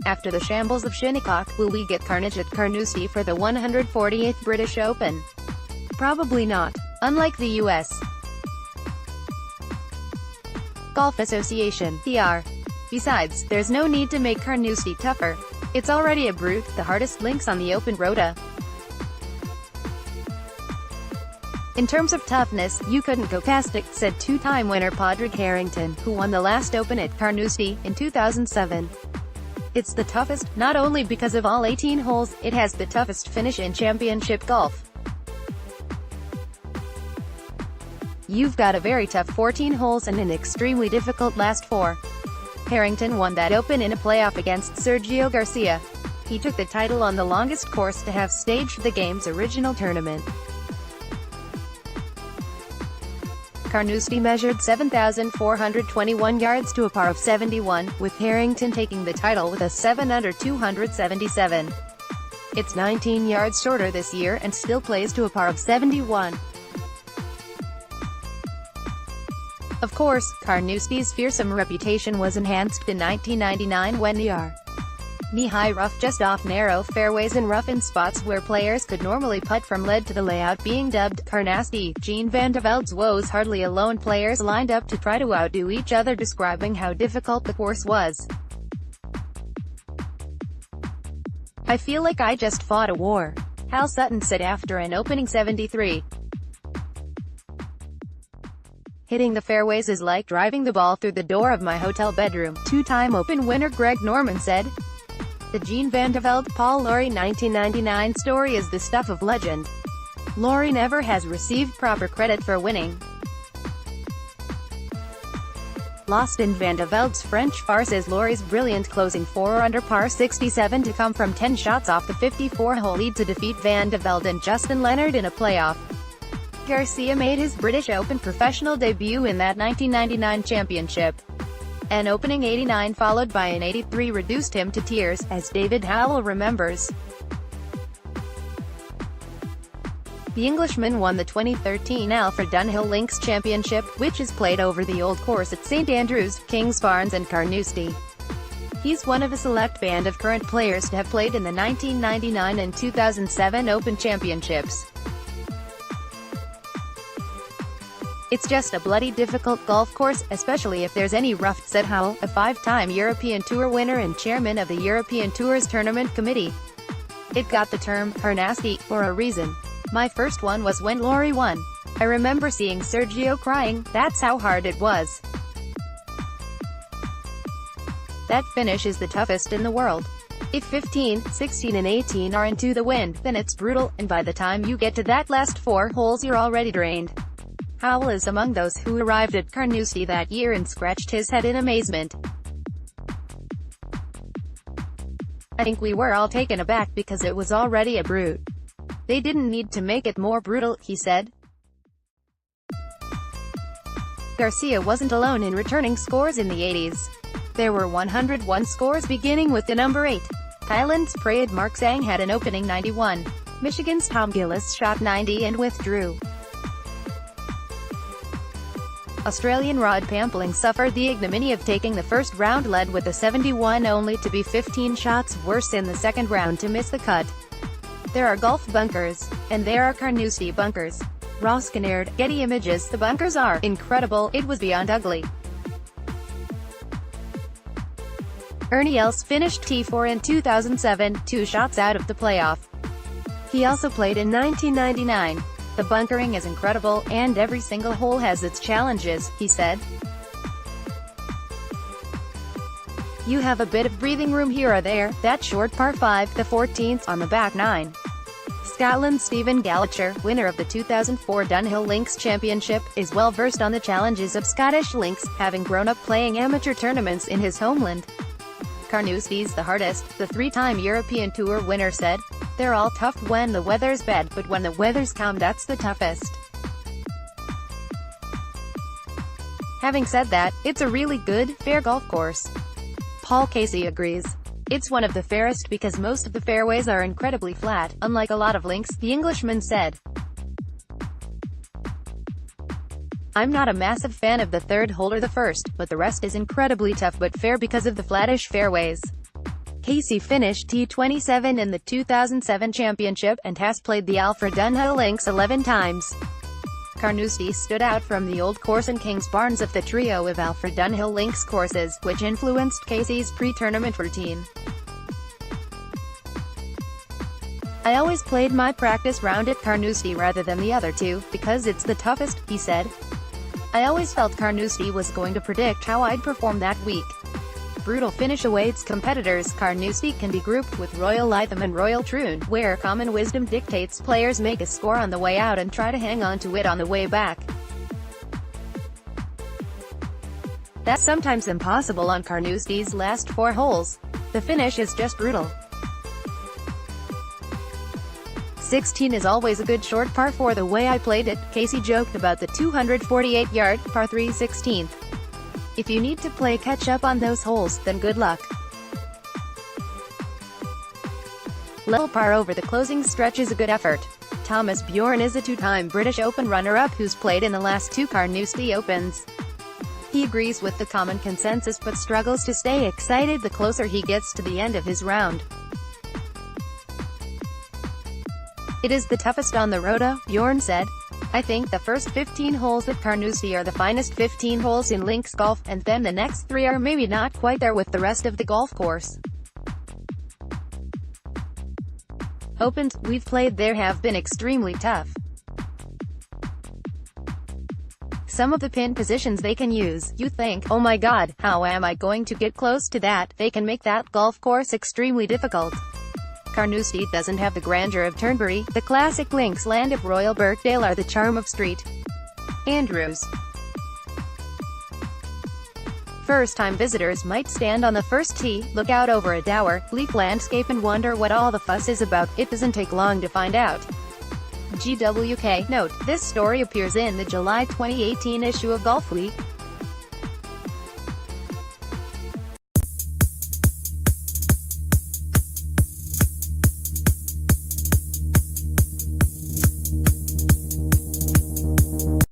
After the shambles of Shinnecock, will we get carnage at Carnoustie for the 148th British Open? Probably not. Unlike the US Golf Association (PR). Besides, there's no need to make Carnoustie tougher. It's already a brute, the hardest links on the Open rota. In terms of toughness, you couldn't go past it, said two-time winner Padraig Harrington, who won the last Open at Carnoustie in 2007. It's the toughest, not only because of all 18 holes, it has the toughest finish in championship golf. You've got a very tough 14 holes and an extremely difficult last 4. Harrington won that Open in a playoff against Sergio Garcia. He took the title on the longest course to have staged the game's original tournament. Carnoustie measured 7,421 yards to a par of 71, with Harrington taking the title with a 7 under 277. It's 19 yards shorter this year and still plays to a par of 71. Of course, Carnoustie's fearsome reputation was enhanced in 1999 when the knee-high rough just off narrow fairways and rough-in spots where players could normally putt from led to the layout being dubbed Carnasty. Jean Van de Velde's woes hardly alone, players lined up to try to outdo each other describing how difficult the course was. "I feel like I just fought a war," Hal Sutton said after an opening 73. "Hitting the fairways is like driving the ball through the door of my hotel bedroom," two-time Open winner Greg Norman said. The Jean Van de Velde, Paul Lawrie 1999 story is the stuff of legend. Lawrie never has received proper credit for winning. Lost in Van de Velde's French farce is Lawrie's brilliant closing 4 under par 67 to come from 10 shots off the 54-hole lead to defeat Van de Velde and Justin Leonard in a playoff. Garcia made his British Open professional debut in that 1999 championship. An opening 89 followed by an 83 reduced him to tears, as David Howell remembers. The Englishman won the 2013 Alfred Dunhill Links Championship, which is played over the old course at St Andrews, Kingsbarns and Carnoustie. He's one of a select band of current players to have played in the 1999 and 2007 Open Championships. "It's just a bloody difficult golf course, especially if there's any rough," said Howell, a 5-time European Tour winner and chairman of the European Tour's Tournament Committee. "It got the term Carnasty for a reason. My first one was when Lawrie won. I remember seeing Sergio crying, that's how hard it was. That finish is the toughest in the world. If 15, 16 and 18 are into the wind, then it's brutal, and by the time you get to that last 4 holes you're already drained." Howell is among those who arrived at Carnoustie that year and scratched his head in amazement. "I think we were all taken aback because it was already a brute. They didn't need to make it more brutal," he said. Garcia wasn't alone in returning scores in the 80s. There were 101 scores beginning with the number 8. Thailand's Prayed Mark Sang had an opening 91. Michigan's Tom Gillis shot 90 and withdrew. Australian Rod Pampling suffered the ignominy of taking the first round lead with a 71 only to be 15 shots worse in the second round to miss the cut. There are golf bunkers. And there are Carnoustie bunkers. Ross Kinnaird, Getty Images. "The bunkers are incredible, it was beyond ugly." Ernie Els finished T4 in 2007, 2 shots out of the playoff. He also played in 1999. "The bunkering is incredible, and every single hole has its challenges," he said. "You have a bit of breathing room here or there. That short par 5, the 14th, on the back 9. Scotland's Stephen Gallacher, winner of the 2004 Dunhill Links Championship, is well versed on the challenges of Scottish links, having grown up playing amateur tournaments in his homeland. "Carnoustie's the hardest," the 3-time European Tour winner said. "They're all tough when the weather's bad, but when the weather's calm that's the toughest." Having said that, it's a really good, fair golf course. Paul Casey agrees. "It's one of the fairest because most of the fairways are incredibly flat, unlike a lot of links," the Englishman said. "I'm not a massive fan of the third hole or the first, but the rest is incredibly tough but fair because of the flattish fairways." Casey finished T27 in the 2007 championship, and has played the Alfred Dunhill Links 11 times. Carnoustie stood out from the old course in Kings Barnes of the trio of Alfred Dunhill Links courses, which influenced Casey's pre-tournament routine. "I always played my practice round at Carnoustie rather than the other two, because it's the toughest," he said. "I always felt Carnoustie was going to predict how I'd perform that week." Brutal finish awaits competitors. Carnoustie can be grouped with Royal Lytham and Royal Troon, where common wisdom dictates players make a score on the way out and try to hang on to it on the way back. That's sometimes impossible on Carnoustie's last 4 holes. The finish is just brutal. 16 is always a good short par 4 the way I played it, Casey joked about the 248-yard, par 3 16th. "If you need to play catch-up on those holes, then good luck." Level par over the closing stretch is a good effort. Thomas Bjorn is a 2-time British Open runner-up who's played in the last 2 Carnoustie Opens. He agrees with the common consensus but struggles to stay excited the closer he gets to the end of his round. "It is the toughest on the rota," Bjorn said. "I think the first 15 holes at Carnoustie are the finest 15 holes in links golf, and then the next 3 are maybe not quite there with the rest of the golf course. Opens we've played there have been extremely tough. Some of the pin positions they can use, you think, oh my god, how am I going to get close to that? They can make that golf course extremely difficult." Carnoustie doesn't have the grandeur of Turnberry. The classic links land of Royal Birkdale are the charm of St. Andrews. First-time visitors might stand on the first tee, look out over a dour, bleak landscape and wonder what all the fuss is about. It doesn't take long to find out. GWK. Note, this story appears in the July 2018 issue of Golf Week.